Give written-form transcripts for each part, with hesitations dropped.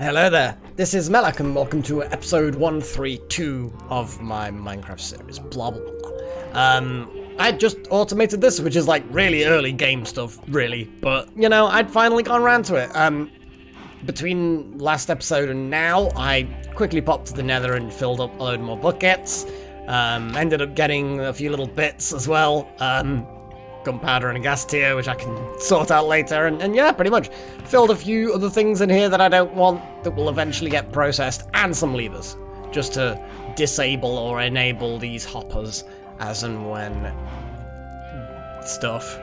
Hello there, this is Melek and welcome to episode 132 of my Minecraft series, blah blah blah. I just automated this, which is like really early game stuff, really, but you know, I'd finally gone around to it. Between last episode and now, I quickly popped to the nether and filled up a load more buckets. Ended up getting a few little bits as well. Gunpowder and a gas tier, which I can sort out later, and yeah, pretty much filled a few other things in here that I don't want that will eventually get processed, and some levers, just to disable or enable these hoppers as and when stuff.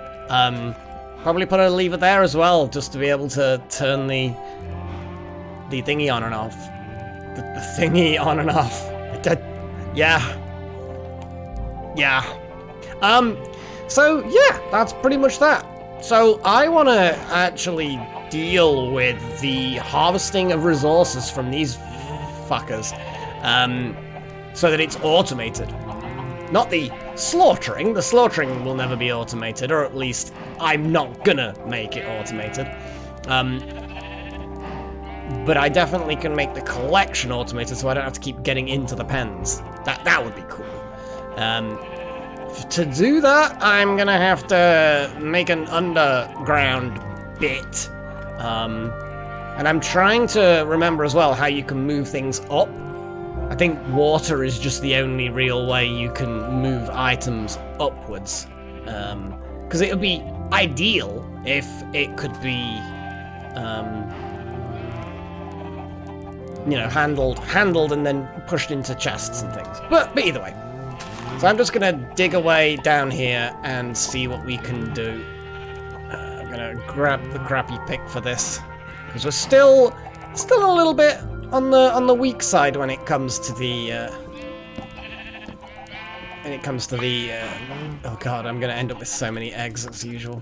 Probably put a lever there as well, just to be able to turn the thingy on and off. The thingy on and off. Yeah. So, yeah, that's pretty much that. So, I want to actually deal with the harvesting of resources from these fuckers, so that it's automated. Not the slaughtering. The slaughtering will never be automated, or at least I'm not gonna make it automated. But I definitely can make the collection automated, so I don't have to keep getting into the pens. That would be cool. To do that, I'm gonna have to make an underground bit. And I'm trying to remember as well how you can move things up. I think water is just the only real way you can move items upwards. Because it would be ideal if it could be, you know, handled and then pushed into chests and things. But either way. So I'm just gonna dig away down here and see what we can do. I'm gonna grab the crappy pick for this, because we're still a little bit on the weak side when it comes to the oh god, I'm gonna end up with so many eggs as usual.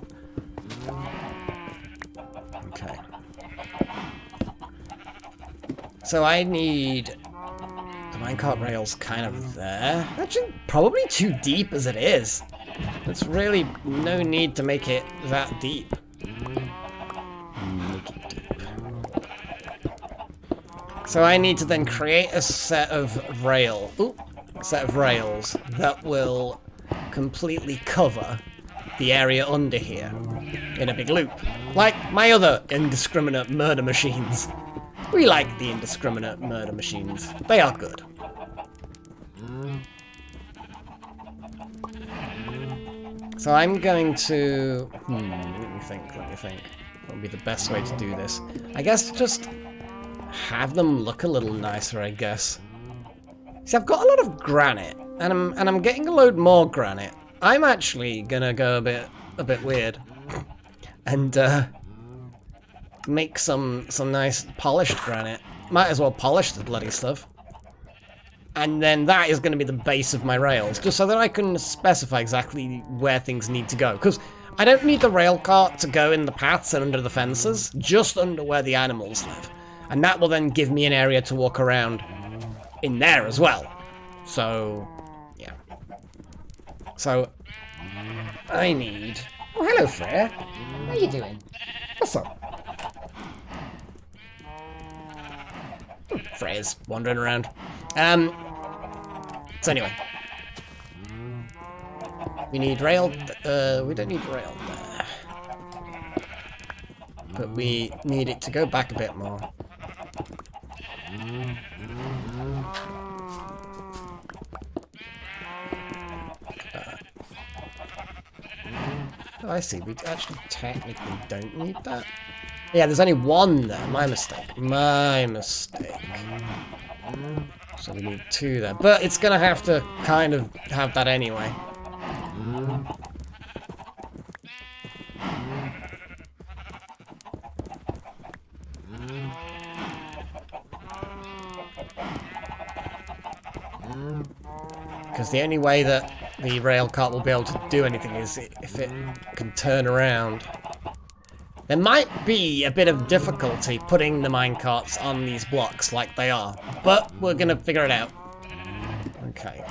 Okay. So I need the minecart rails kind of there. Actually, probably too deep as it is. There's really no need to make it that deep. Make it deep. So I need to then create a set of rails that will completely cover the area under here in a big loop. Like my other indiscriminate murder machines. We like the indiscriminate murder machines. They are good. So I'm going to... let me think. What would be the best way to do this? I guess just have them look a little nicer, I guess. See, I've got a lot of granite, and I'm getting a load more granite. I'm actually gonna go a bit weird. And, make some nice polished granite. Might as well polish the bloody stuff. And then that is going to be the base of my rails, just so that I can specify exactly where things need to go. Because I don't need the rail cart to go in the paths and under the fences, just under where the animals live. And that will then give me an area to walk around in there as well. So, yeah. So, I need... Oh, hello, Freya. How are you doing? What's up? Freya's wandering around. So anyway. We need rail, we don't need rail there. But we need it to go back a bit more. Oh, I see, we actually technically don't need that. Yeah, there's only one there. My mistake. So we need two there. But it's going to have to kind of have that anyway. Because the only way that the rail cart will be able to do anything is if it can turn around. There might be a bit of difficulty putting the minecarts on these blocks like they are, but we're gonna figure it out. Okay.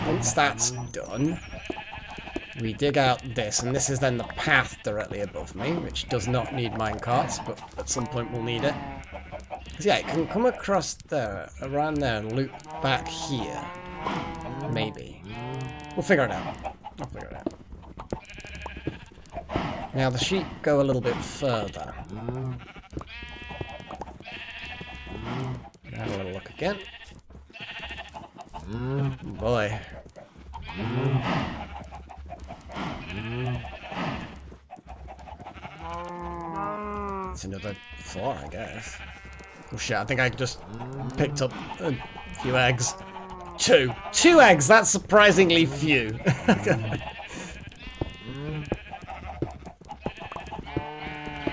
Once that's done, we dig out this, and this is then the path directly above me, which does not need minecarts, but at some point we'll need it. 'Cause yeah, it can come across there, around there, and loop back here. Maybe. We'll figure it out. We'll figure it out. Now the sheep go a little bit further. Have a little look again. Boy. It's another 4, I guess. Oh shit, I think I just picked up a few eggs. 2. 2 eggs, that's surprisingly few.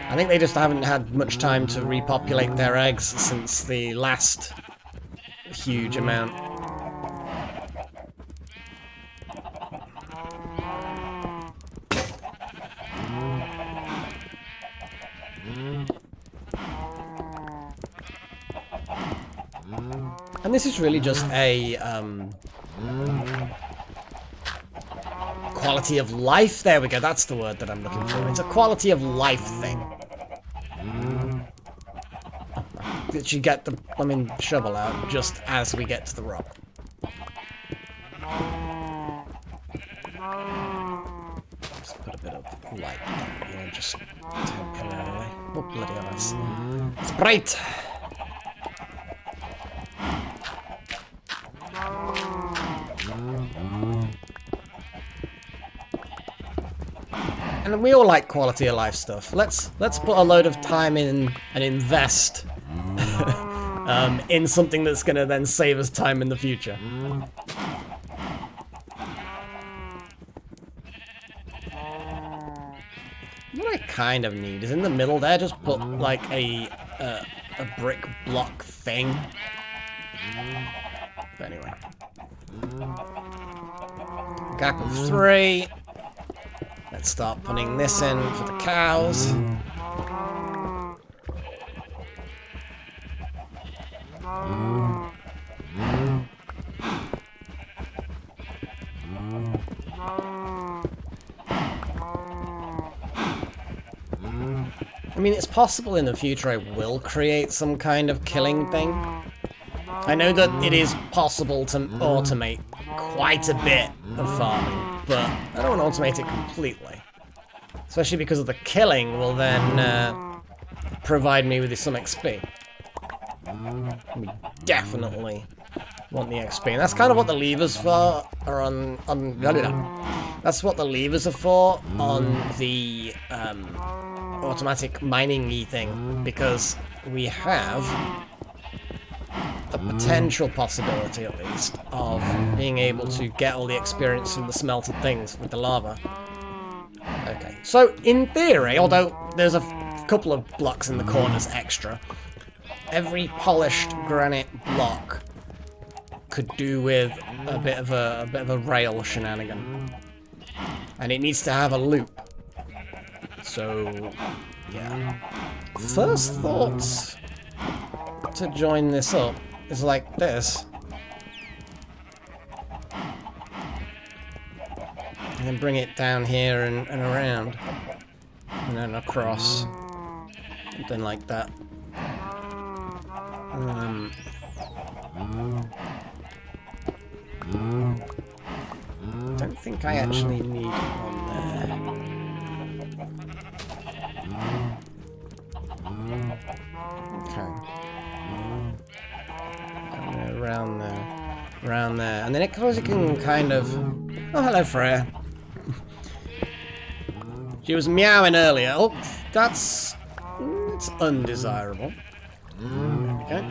I think they just haven't had much time to repopulate their eggs since the last huge amount. And this is really just a quality of life. There we go, that's the word that I'm looking for. It's a quality of life thing. That you get the blooming shovel out just as we get to the rock. Just put a bit of light down here, just temporarily. Oh, bloody hell, it's bright! And we all like quality of life stuff. Let's put a load of time in and invest in something that's going to then save us time in the future. What I kind of need is in the middle there, just put like a brick block thing. But anyway. Gap of 3. Let's start putting this in for the cows. I mean, it's possible in the future I will create some kind of killing thing. I know that it is possible to automate quite a bit of farming, but I don't want to automate it completely. Especially because of the killing will then provide me with some XP. We definitely want the XP. And that's kind of what the levers for are on that's what the levers are for on the automatic mining-y thing, because we have the potential possibility, at least, of being able to get all the experience from the smelted things with the lava. Okay, so in theory, although there's a couple of blocks in the corners extra, every polished granite block could do with a bit of a rail shenanigan, and it needs to have a loop. So, yeah. First thoughts to join this up is like this. And then bring it down here and around. And then across. Something like that. Don't think I actually need it on there. Okay. Around there. And then it can kind of... Oh, hello, Freya. She was meowing earlier. Oh, it's undesirable. Okay.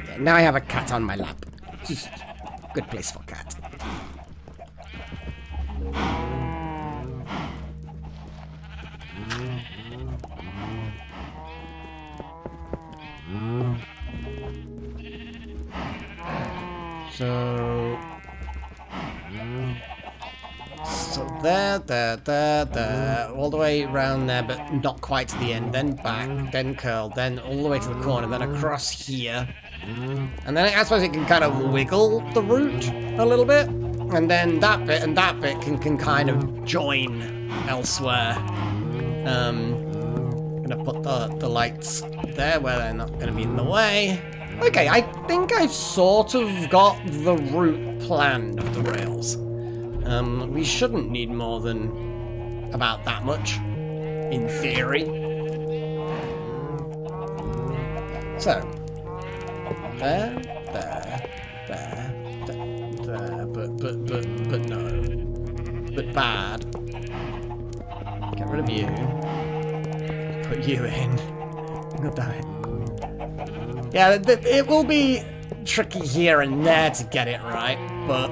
Yeah, now I have a cat on my lap. Good place for cat. So there, all the way around there, but not quite to the end, then back, then curl, then all the way to the corner, then across here. And then I suppose it can kind of wiggle the route a little bit, and then that bit and that bit can kind of join elsewhere. Gonna put the lights there where they're not gonna be in the way. Okay, I think I've sort of got the route planned of the rails. We shouldn't need more than about that much, in theory. So, there, but no. But bad. Get rid of you. Put you in. You'll die. Yeah, it will be tricky here and there to get it right, but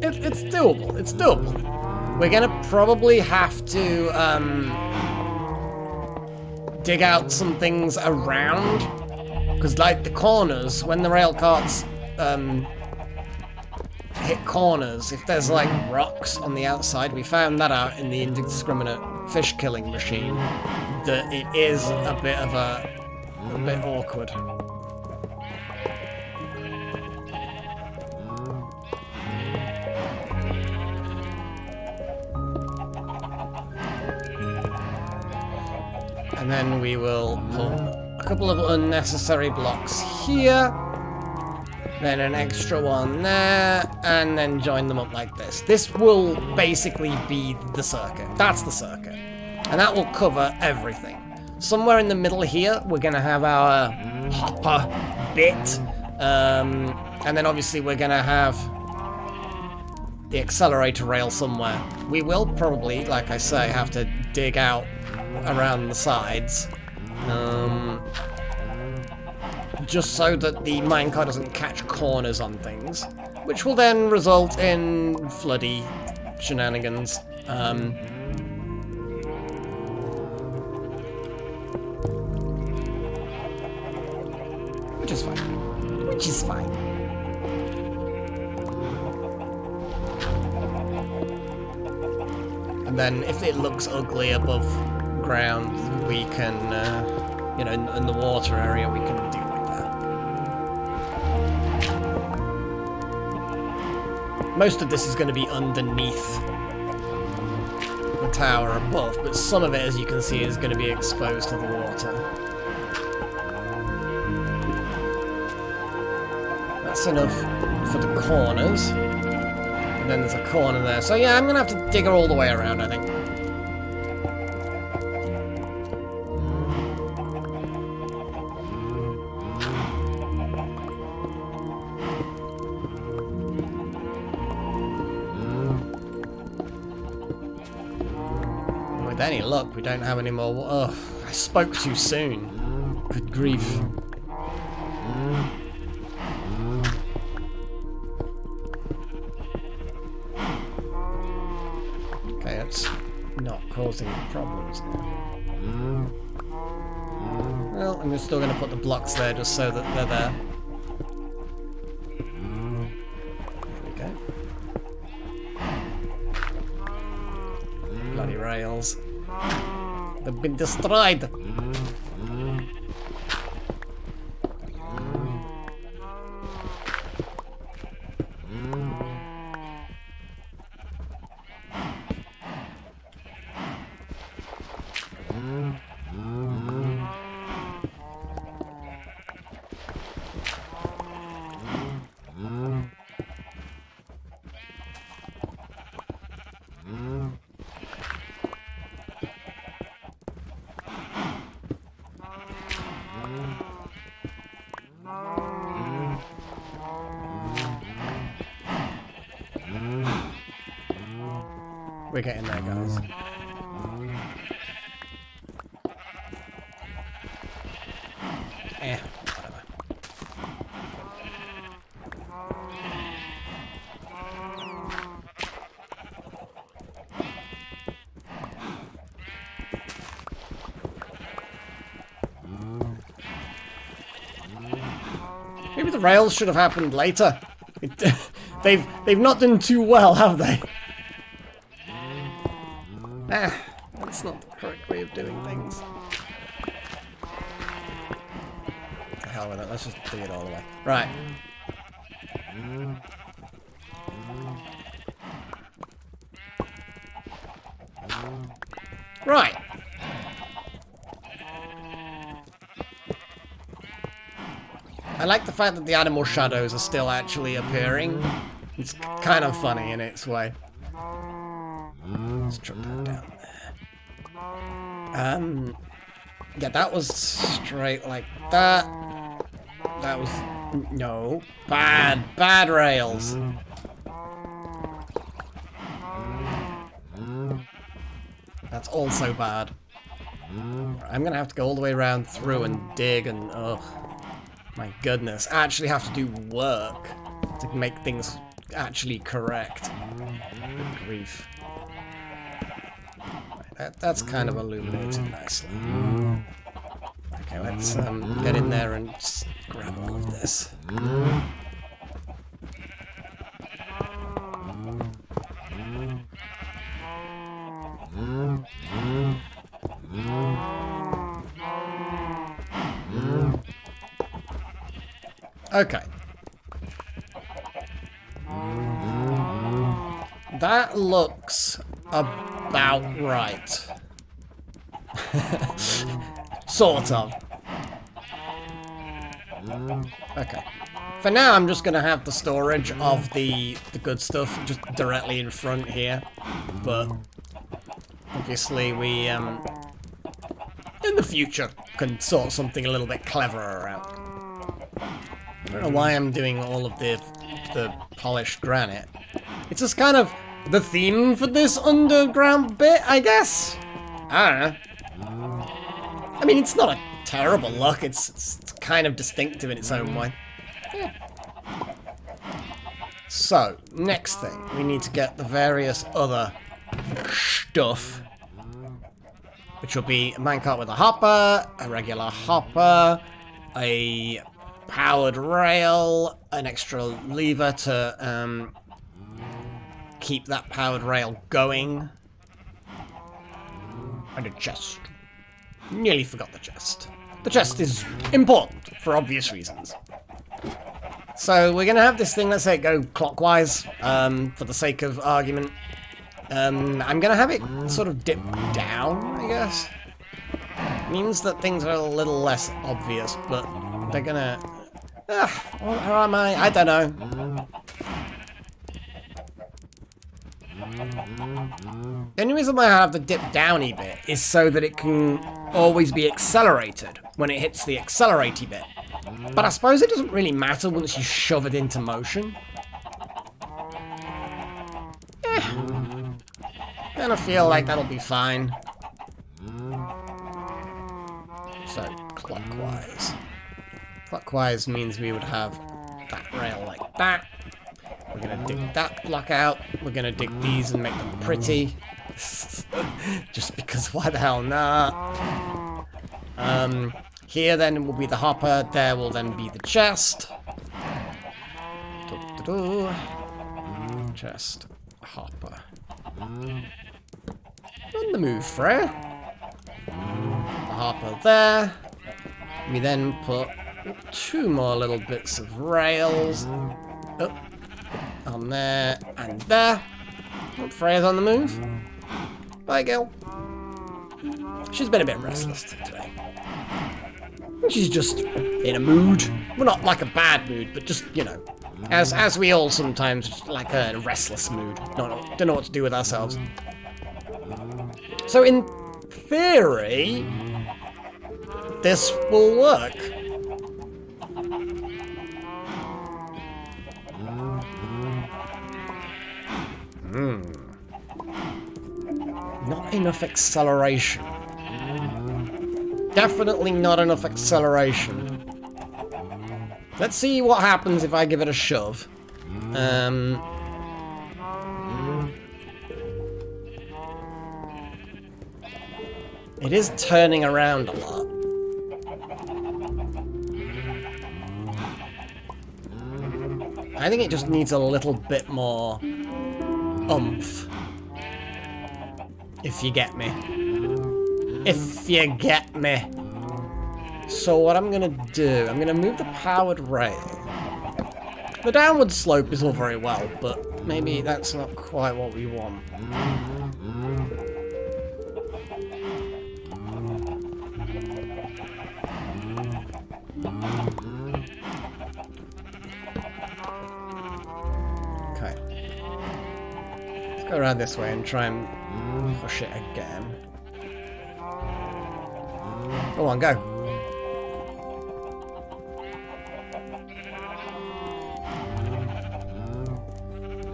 it's doable. It's doable. We're gonna probably have to dig out some things around, because like the corners, when the rail carts hit corners, if there's like rocks on the outside, we found that out in the indiscriminate fish killing machine, that it is a bit awkward. And then we will put a couple of unnecessary blocks here, then an extra one there, and then join them up like this. This will basically be the circuit. That's the circuit. And that will cover everything. Somewhere in the middle here, we're going to have our hopper bit. And then obviously we're going to have the accelerator rail somewhere. We will probably, like I say, have to dig out around the sides. Just so that the minecart doesn't catch corners on things, which will then result in floody shenanigans. Which is fine. Which is fine. And then if it looks ugly above ground, we can, you know, in the water area, we can deal with that. Most of this is going to be underneath the tower above, but some of it, as you can see, is going to be exposed to the water. That's enough for the corners. And then there's a corner there. So yeah, I'm going to have to dig her all the way around, I think. With any luck, we don't have any more. Oh, I spoke too soon. Good grief. Okay, that's not causing problems now. Well, I'm still going to put the blocks there just so that they're there. There we go. Bloody rails. They've been destroyed. We're getting there, guys. Whatever. Maybe the rails should have happened later. They've not done too well, have they? That's not the correct way of doing things. The hell with it, let's just dig it all the way. Right. Right. I like the fact that the animal shadows are still actually appearing. It's kind of funny in its way. Let's drop that down there. Yeah, that was straight like that. That was... no. Bad rails. That's also bad. I'm gonna have to go all the way around through and dig and... oh, my goodness. I actually have to do work to make things actually correct. Good grief. That's kind of illuminated nicely. Okay, let's get in there and just grab all of this. Okay. That looks about right. Sort of. Okay. For now, I'm just going to have the storage of the good stuff just directly in front here. But obviously we, in the future, can sort something a little bit cleverer out. I don't know why I'm doing all of the polished granite. It's just kind of the theme for this underground bit, I guess? I don't know. I mean, it's not a terrible look. It's kind of distinctive in its own way. Yeah. So, next thing, we need to get the various other stuff, which will be a minecart with a hopper, a regular hopper, a powered rail, an extra lever to keep that powered rail going, and a chest. Nearly forgot the chest. The chest is important for obvious reasons. So we're going to have this thing, let's say it go clockwise, for the sake of argument. I'm going to have it sort of dip down, I guess. Means that things are a little less obvious, but they're going to... where am I? I don't know. The only reason why I have the dip downy bit is so that it can always be accelerated when it hits the accelerate bit. But I suppose it doesn't really matter once you shove it into motion. Kinda feel like that'll be fine. So, clockwise. Clockwise means we would have that rail like that. We're gonna dig that block out. We're gonna dig these and make them pretty. Just because why the hell not? Here then will be the hopper. There will then be the chest. Chest. Hopper. On the move, Freya. The hopper there. We then put 2 more little bits of rails. Oh. On there and there. Oh, Freya's on the move. Bye, girl. She's been a bit restless today. She's just in a mood. Well, not like a bad mood, but just, you know, as we all sometimes like a restless mood. Don't know what to do with ourselves. So in theory, this will work. Not enough acceleration. Definitely not enough acceleration. Let's see what happens if I give it a shove. It is turning around a lot. I think it just needs a little bit more oomph. If you get me. If you get me. So what I'm gonna do, I'm gonna move the powered rail. The downward slope is all very well, but maybe that's not quite what we want. Let's go around this way and try and push it again. Go on, go.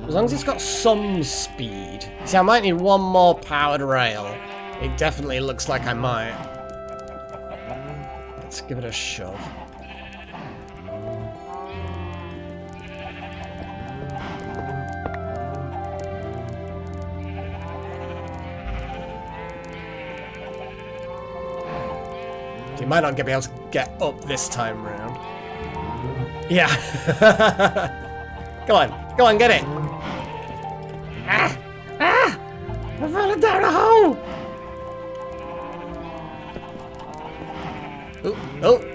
As long as it's got some speed. See, I might need one more powered rail. It definitely looks like I might. Let's give it a shove. You might not be able to get up this time round. Yeah. Go on, get it. I'm falling down a hole.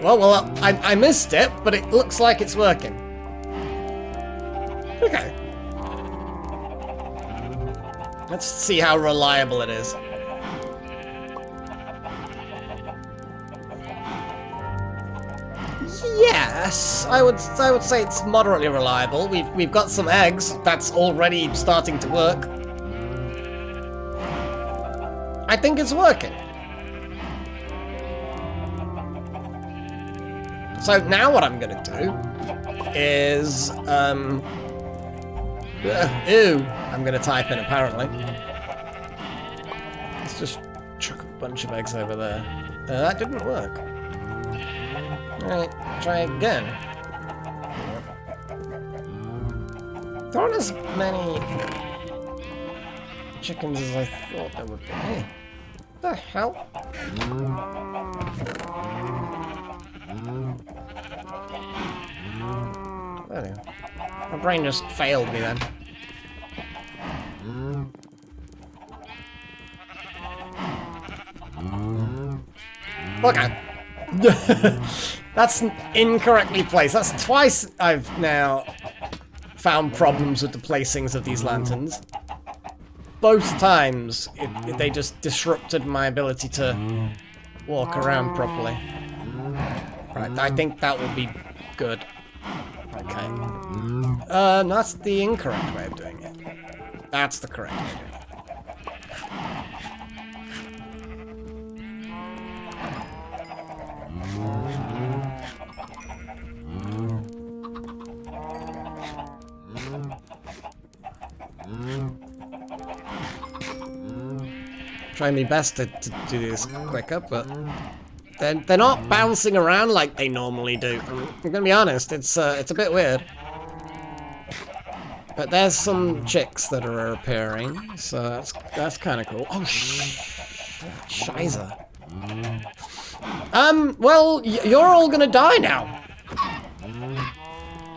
Well, I missed it, but it looks like it's working. Okay. Let's see how reliable it is. Yes, I would say it's moderately reliable. We've got some eggs. That's already starting to work. I think it's working. So now what I'm gonna do is I'm gonna type in apparently. Let's just chuck a bunch of eggs over there. That didn't work. Alright, try again. There aren't as many chickens as I thought there would be. Hey, what the hell? There we go. My brain just failed me then. Okay. That's incorrectly placed. That's twice I've now found problems with the placings of these lanterns. Both times, they just disrupted my ability to walk around properly. Right, I think that will be good. Okay. That's the incorrect way of doing it. That's the correct way of doing it. Trying my best to do this quicker, but they're not bouncing around like they normally do. I'm gonna be honest, it's a bit weird. But there's some chicks that are appearing, so that's kind of cool. Oh, shiza. Well, you're all gonna die now.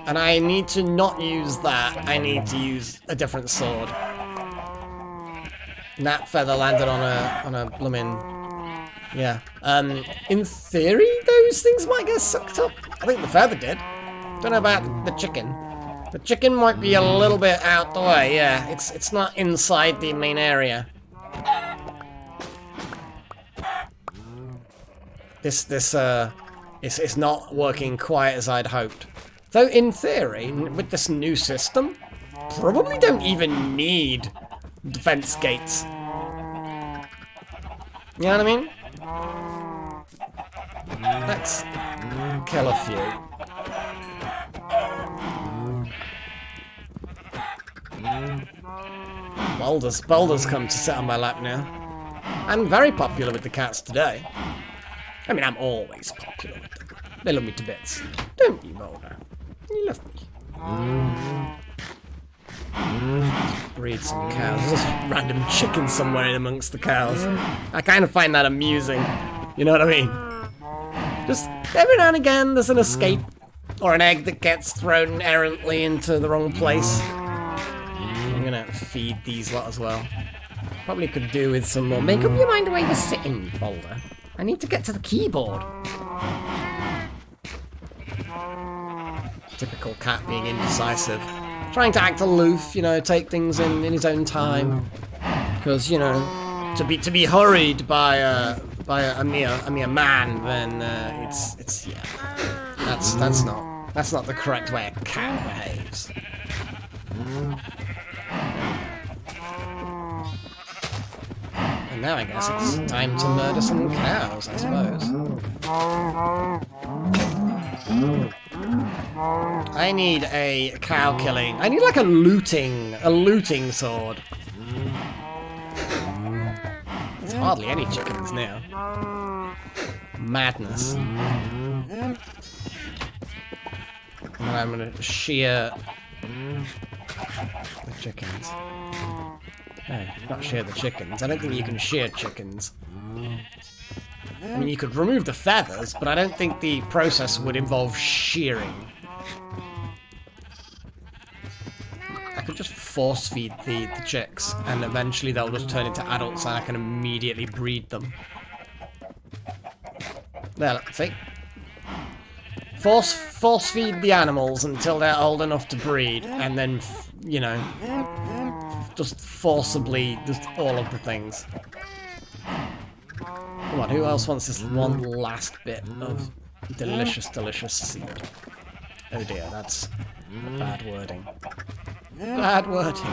And I need to not use that. I need to use a different sword. And that feather landed on a bloomin'... Yeah. In theory, those things might get sucked up. I think the feather did. Don't know about the chicken. The chicken might be a little bit out the way, yeah. It's not inside the main area. It's not working quite as I'd hoped. Though in theory, with this new system, probably don't even need defense gates. You know what I mean? Let's kill a few. Boulder's come to sit on my lap now. I'm very popular with the cats today. I mean, I'm always popular with them. They love me to bits. Don't you, Boulder? You love me. Breed some cows. There's just random chickens somewhere in amongst the cows. I kind of find that amusing. You know what I mean? Just every now and again there's an escape or an egg that gets thrown errantly into the wrong place. I'm gonna feed these lot as well. Probably could do with some more. Make up your mind where you're sitting, Boulder. I need to get to the keyboard. Typical cat being indecisive. Trying to act aloof, you know, take things in his own time. Because, you know, to be hurried by a mere man, then it's yeah. That's not the correct way a cat behaves. And now I guess it's time to murder some cows, I suppose. I need a cow killing. I need like a looting sword. There's hardly any chickens now. Madness. And then I'm gonna shear the chickens. No, not shear the chickens. I don't think you can shear chickens. I mean, you could remove the feathers, but I don't think the process would involve shearing. I could just force feed the chicks, and eventually they'll just turn into adults and I can immediately breed them. There, let's see. Force feed the animals until they're old enough to breed, and then, you know, just forcibly, just all of the things. Come on, who else wants this one last bit of delicious, delicious seed? Oh dear, that's bad wording. Bad wording.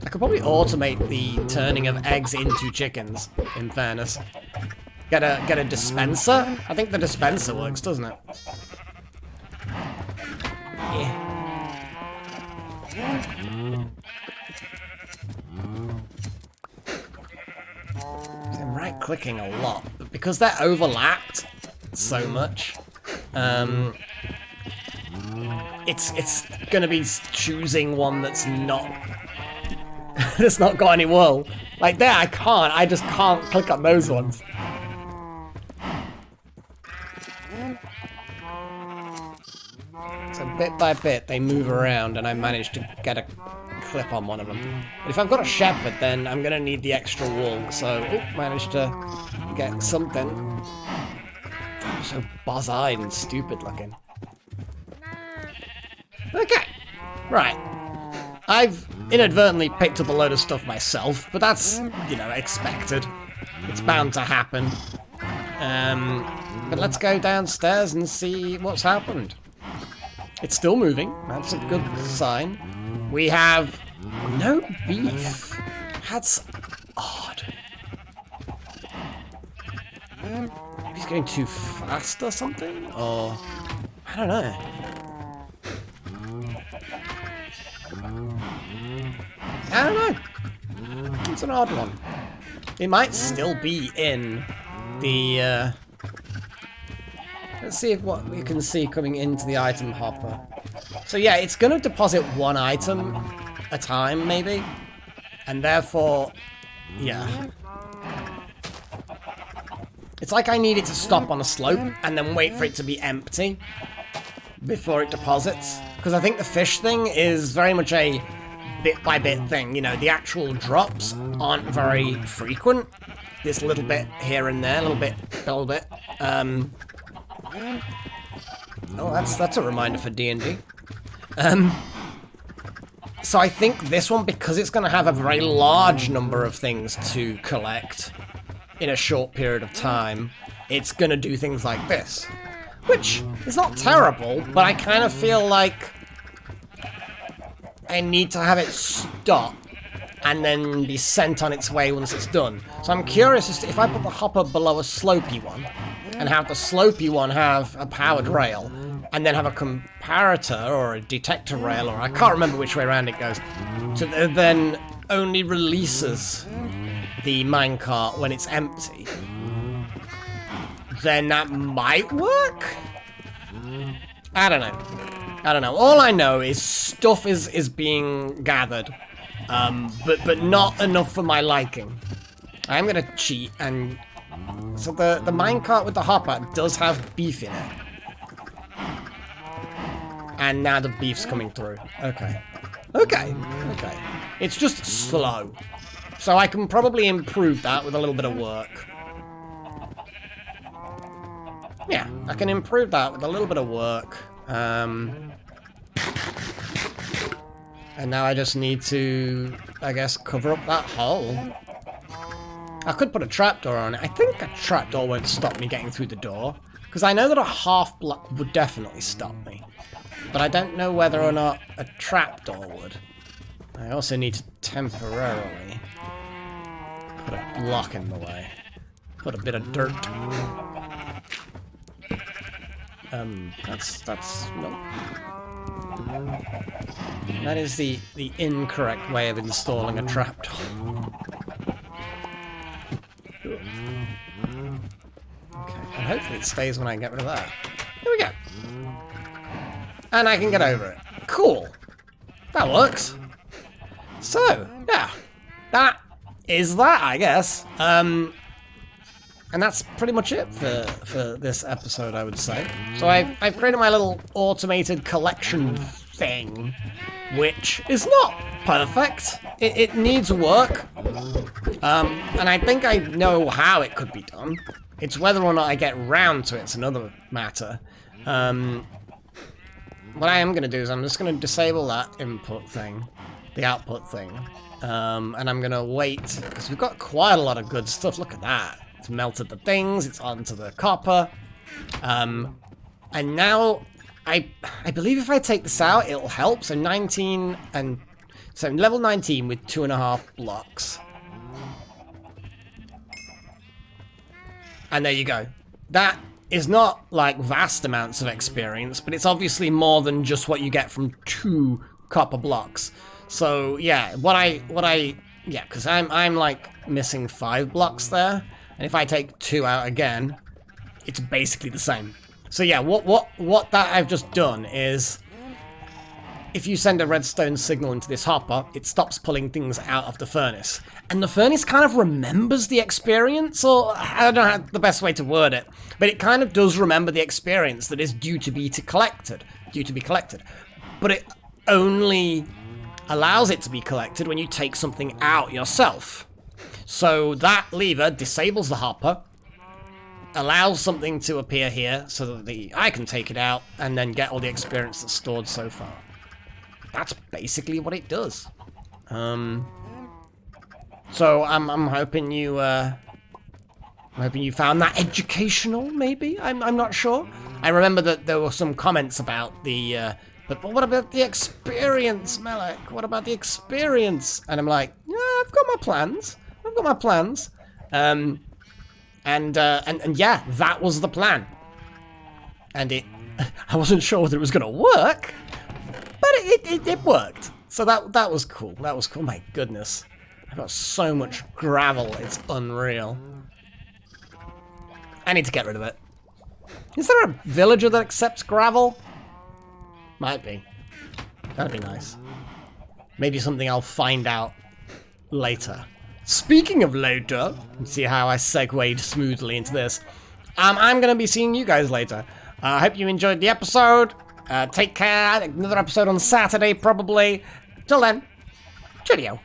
I could probably automate the turning of eggs into chickens, in fairness. Get a dispenser? I think the dispenser works, doesn't it? Yeah. I'm right-clicking a lot, but because they're overlapped so much, it's gonna be choosing one that's not that's not got any wool. Like there, I just can't click on those ones. So bit by bit, they move around, and I managed to get a clip on one of them. But if I've got a shepherd, then I'm gonna need the extra wool. So, managed to get something. So buzz-eyed and stupid looking. Okay, right. I've inadvertently picked up a load of stuff myself, but that's, you know, expected. It's bound to happen. But let's go downstairs and see what's happened. It's still moving. That's a good sign. We have no beef. That's odd. Maybe he's going too fast or something? Or I don't know. I don't know. It's an odd one. It might still be in the let's see if what we can see coming into the item hopper. So yeah, it's going to deposit one item a time, maybe. And therefore, yeah. It's like I need it to stop on a slope and then wait for it to be empty before it deposits. Because I think the fish thing is very much a bit-by-bit thing. You know, the actual drops aren't very frequent. This little bit here and there, a little bit. Oh, that's a reminder for D&D. So I think this one, because it's going to have a very large number of things to collect in a short period of time, it's going to do things like this. Which is not terrible, but I kind of feel like I need to have it stop and then be sent on its way once it's done. So I'm curious as to if I put the hopper below a slopey one, and have the slopey one have a powered rail, and then have a comparator or a detector rail, or I can't remember which way around it goes, to then only releases the minecart when it's empty, then that might work? I don't know. All I know is stuff is being gathered, but not enough for my liking. I'm gonna cheat and... So the minecart with the hopper does have beef in it. And now the beef's coming through. Okay. It's just slow. So I can probably improve that with a little bit of work. Yeah, I can improve that with a little bit of work. And now I just need to, I guess, cover up that hole. I could put a trapdoor on it. I think a trapdoor won't stop me getting through the door. Because I know that a half block would definitely stop me. But I don't know whether or not a trapdoor would. I also need to temporarily put a block in the way. Put a bit of dirt. That's no. That is the incorrect way of installing a trapdoor. Okay, and hopefully it stays when I get rid of that. Here we go. And I can get over it. Cool. That works. So, yeah. That is that, I guess. And that's pretty much it for this episode, I would say. So I've created my little automated collection thing, which is not perfect. It needs work. And I think I know how it could be done. It's whether or not I get round to it's another matter. What I am going to do is I'm just going to disable that input thing, the output thing. And I'm going to wait, because we've got quite a lot of good stuff. Look at that. It's melted the things, it's onto the copper. And now, I believe if I take this out, it'll help. So 19, and so level 19 with 2.5 blocks. And there you go. That is not like vast amounts of experience, but it's obviously more than just what you get from 2 copper blocks. So yeah, yeah, because I'm like missing 5 blocks there. And if I take 2 out again, it's basically the same. So yeah, what that I've just done is, if you send a redstone signal into this hopper, it stops pulling things out of the furnace. And the furnace kind of remembers the experience, or I don't know how the best way to word it, but it kind of does remember the experience that is due to be collected. But it only allows it to be collected when you take something out yourself. So that lever disables the hopper, allows something to appear here so that I can take it out and then get all the experience that's stored so far. That's basically what it does. So I'm hoping you found that educational, maybe? I'm not sure. I remember that there were some comments about the but what about the experience, Melek? What about the experience? And I'm like, yeah, I've got my plans. And yeah, that was the plan. And I wasn't sure whether it was gonna work, but it worked. So that was cool. That was cool. My goodness, I've got so much gravel. It's unreal. I need to get rid of it. Is there a villager that accepts gravel? Might be. That'd be nice. Maybe something I'll find out later. Speaking of later, see how I segued smoothly into this. I'm going to be seeing you guys later. I hope you enjoyed the episode. Take care. Another episode on Saturday, probably. Till then, cheerio.